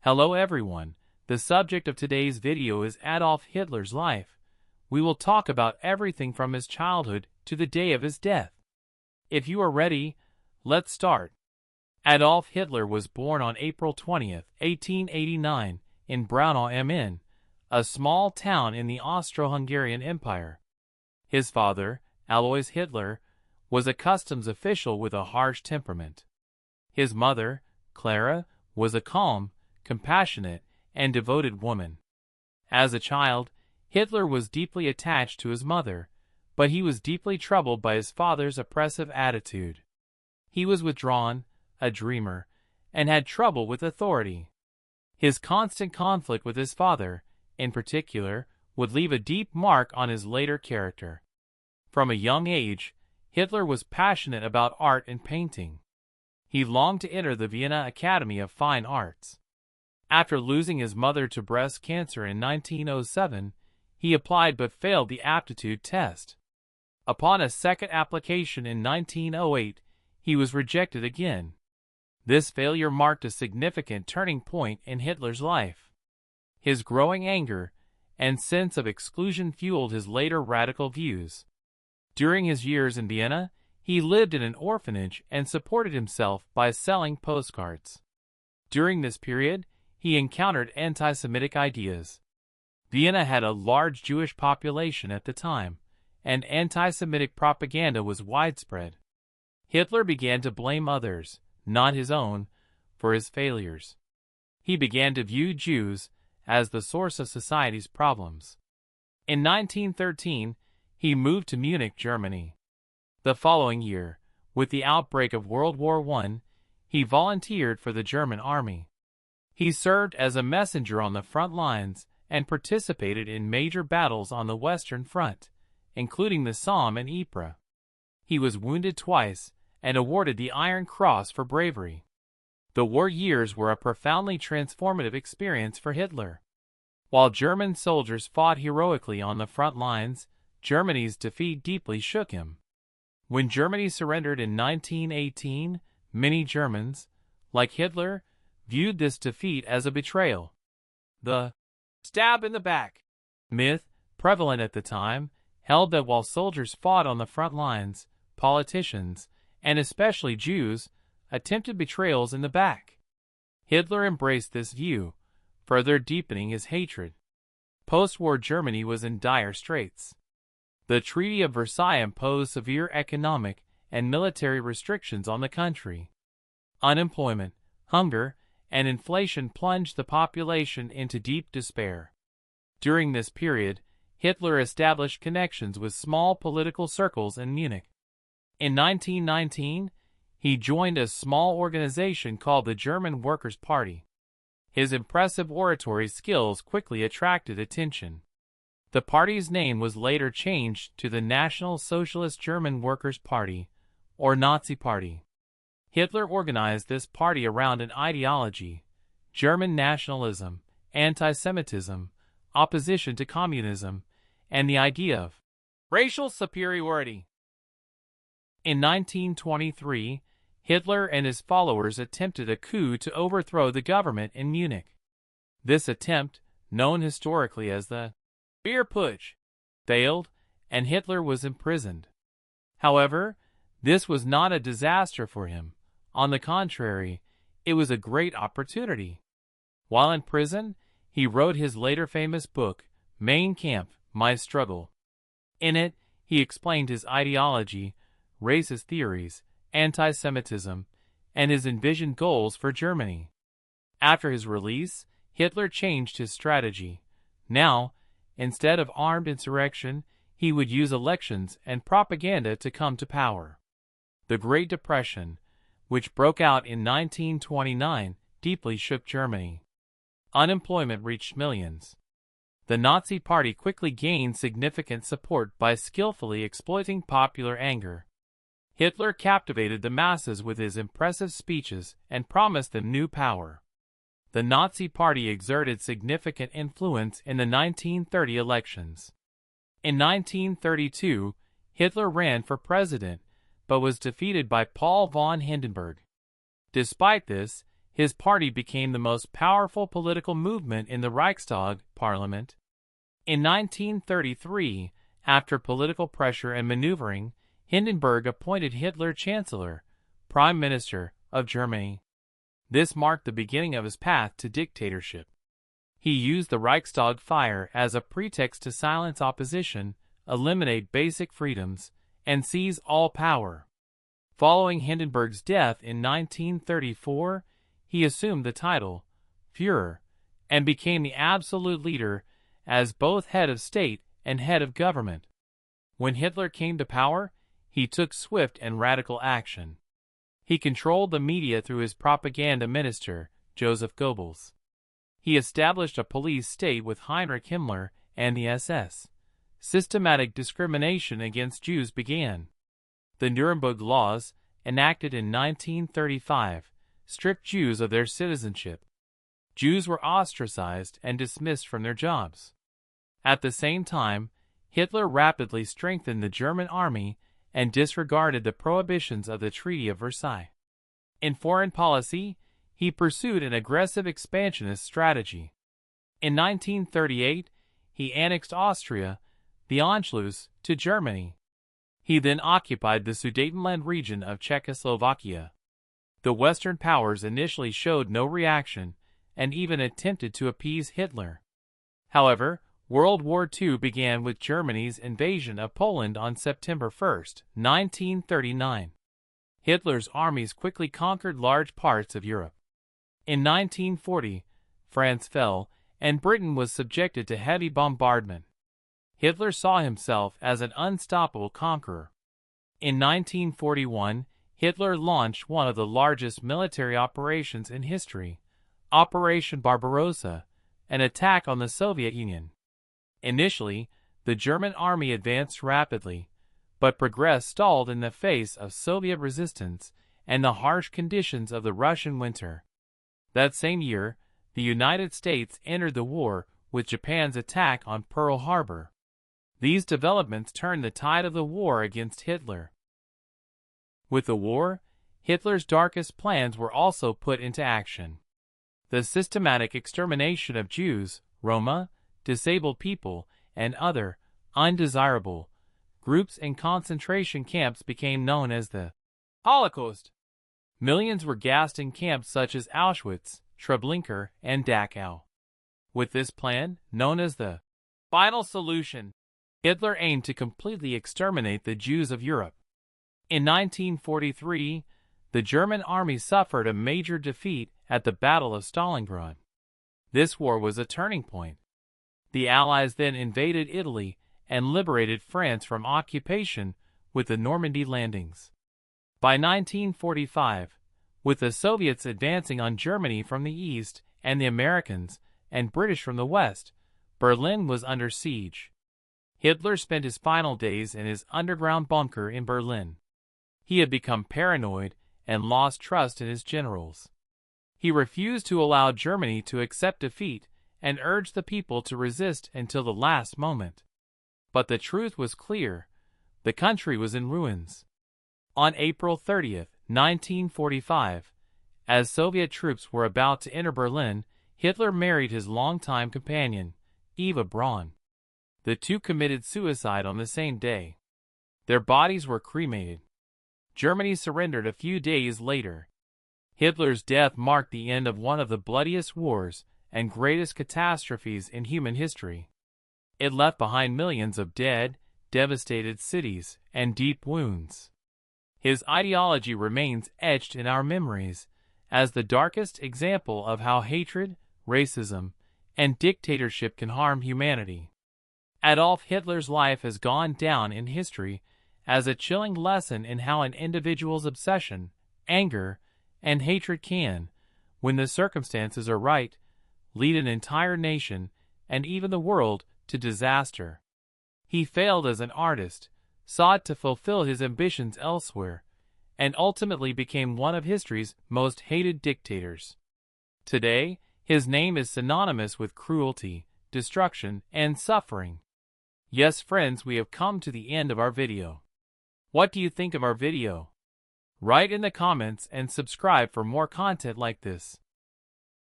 Hello everyone, the subject of today's video is Adolf Hitler's life. We will talk about everything from his childhood to the day of his death. If you are ready, let's start. Adolf Hitler was born on April 20, 1889, in Braunau am Inn, a small town in the Austro-Hungarian Empire. His father, Alois Hitler, was a customs official with a harsh temperament. His mother, Clara, was a calm, compassionate, and devoted woman. As a child, Hitler was deeply attached to his mother, but he was deeply troubled by his father's oppressive attitude. He was withdrawn, a dreamer, and had trouble with authority. His constant conflict with his father, in particular, would leave a deep mark on his later character. From a young age, Hitler was passionate about art and painting. He longed to enter the Vienna Academy of Fine Arts. After losing his mother to breast cancer in 1907, he applied but failed the aptitude test. Upon a second application in 1908, he was rejected again. This failure marked a significant turning point in Hitler's life. His growing anger and sense of exclusion fueled his later radical views. During his years in Vienna, he lived in an orphanage and supported himself by selling postcards. During this period, he encountered anti-Semitic ideas. Vienna had a large Jewish population at the time, and anti-Semitic propaganda was widespread. Hitler began to blame others, not his own, for his failures. He began to view Jews as the source of society's problems. In 1913, he moved to Munich, Germany. The following year, with the outbreak of World War I, he volunteered for the German army. He served as a messenger on the front lines and participated in major battles on the Western Front, including the Somme and Ypres. He was wounded twice and awarded the Iron Cross for bravery. The war years were a profoundly transformative experience for Hitler. While German soldiers fought heroically on the front lines, Germany's defeat deeply shook him. When Germany surrendered in 1918, many Germans, like Hitler, viewed this defeat as a betrayal. The "stab in the back" myth, prevalent at the time, held that while soldiers fought on the front lines, politicians, and especially Jews, attempted betrayals in the back. Hitler embraced this view, further deepening his hatred. Post-war Germany was in dire straits. The Treaty of Versailles imposed severe economic and military restrictions on the country. Unemployment, hunger, and inflation plunged the population into deep despair. During this period, Hitler established connections with small political circles in Munich. In 1919, he joined a small organization called the German Workers' Party. His impressive oratory skills quickly attracted attention. The party's name was later changed to the National Socialist German Workers' Party, or Nazi Party. Hitler organized this party around an ideology: German nationalism, anti-Semitism, opposition to communism, and the idea of racial superiority. In 1923, Hitler and his followers attempted a coup to overthrow the government in Munich. This attempt, known historically as the Beer Putsch, failed, and Hitler was imprisoned. However, this was not a disaster for him. On the contrary, it was a great opportunity. While in prison, he wrote his later famous book, Mein Kampf, My Struggle. In it, he explained his ideology, racist theories, anti-Semitism, and his envisioned goals for Germany. After his release, Hitler changed his strategy. Now, instead of armed insurrection, he would use elections and propaganda to come to power. The Great Depression, which broke out in 1929, deeply shook Germany. Unemployment reached millions. The Nazi Party quickly gained significant support by skillfully exploiting popular anger. Hitler captivated the masses with his impressive speeches and promised them new power. The Nazi Party exerted significant influence in the 1930 elections. In 1932, Hitler ran for president, but was defeated by Paul von Hindenburg. Despite this, his party became the most powerful political movement in the Reichstag parliament. In 1933, after political pressure and maneuvering, Hindenburg appointed Hitler Chancellor, Prime Minister of Germany. This marked the beginning of his path to dictatorship. He used the Reichstag fire as a pretext to silence opposition, eliminate basic freedoms, and seize all power. Following Hindenburg's death in 1934, he assumed the title, Führer, and became the absolute leader as both head of state and head of government. When Hitler came to power, he took swift and radical action. He controlled the media through his propaganda minister, Joseph Goebbels. He established a police state with Heinrich Himmler and the SS. Systematic discrimination against Jews began. The Nuremberg Laws, enacted in 1935, stripped Jews of their citizenship. Jews were ostracized and dismissed from their jobs. At the same time, Hitler rapidly strengthened the German army and disregarded the prohibitions of the Treaty of Versailles. In foreign policy, he pursued an aggressive expansionist strategy. In 1938, he annexed Austria, the Anschluss, to Germany. He then occupied the Sudetenland region of Czechoslovakia. The Western powers initially showed no reaction and even attempted to appease Hitler. However, World War II began with Germany's invasion of Poland on September 1, 1939. Hitler's armies quickly conquered large parts of Europe. In 1940, France fell, and Britain was subjected to heavy bombardment. Hitler saw himself as an unstoppable conqueror. In 1941, Hitler launched one of the largest military operations in history, Operation Barbarossa, an attack on the Soviet Union. Initially, the German army advanced rapidly, but progress stalled in the face of Soviet resistance and the harsh conditions of the Russian winter. That same year, the United States entered the war with Japan's attack on Pearl Harbor. These developments turned the tide of the war against Hitler. With the war, Hitler's darkest plans were also put into action. The systematic extermination of Jews, Roma, disabled people, and other undesirable groups in concentration camps became known as the Holocaust. Millions were gassed in camps such as Auschwitz, Treblinka, and Dachau. With this plan, known as the Final Solution, Hitler aimed to completely exterminate the Jews of Europe. In 1943, the German army suffered a major defeat at the Battle of Stalingrad. This war was a turning point. The Allies then invaded Italy and liberated France from occupation with the Normandy landings. By 1945, with the Soviets advancing on Germany from the east and the Americans and British from the west, Berlin was under siege. Hitler spent his final days in his underground bunker in Berlin. He had become paranoid and lost trust in his generals. He refused to allow Germany to accept defeat and urged the people to resist until the last moment. But the truth was clear. The country was in ruins. On April 30, 1945, as Soviet troops were about to enter Berlin, Hitler married his longtime companion, Eva Braun. The two committed suicide on the same day. Their bodies were cremated. Germany surrendered a few days later. Hitler's death marked the end of one of the bloodiest wars and greatest catastrophes in human history. It left behind millions of dead, devastated cities, and deep wounds. His ideology remains etched in our memories as the darkest example of how hatred, racism, and dictatorship can harm humanity. Adolf Hitler's life has gone down in history as a chilling lesson in how an individual's obsession, anger, and hatred can, when the circumstances are right, lead an entire nation and even the world to disaster. He failed as an artist, sought to fulfill his ambitions elsewhere, and ultimately became one of history's most hated dictators. Today, his name is synonymous with cruelty, destruction, and suffering. Yes, friends, we have come to the end of our video. What do you think of our video? Write in the comments and subscribe for more content like this.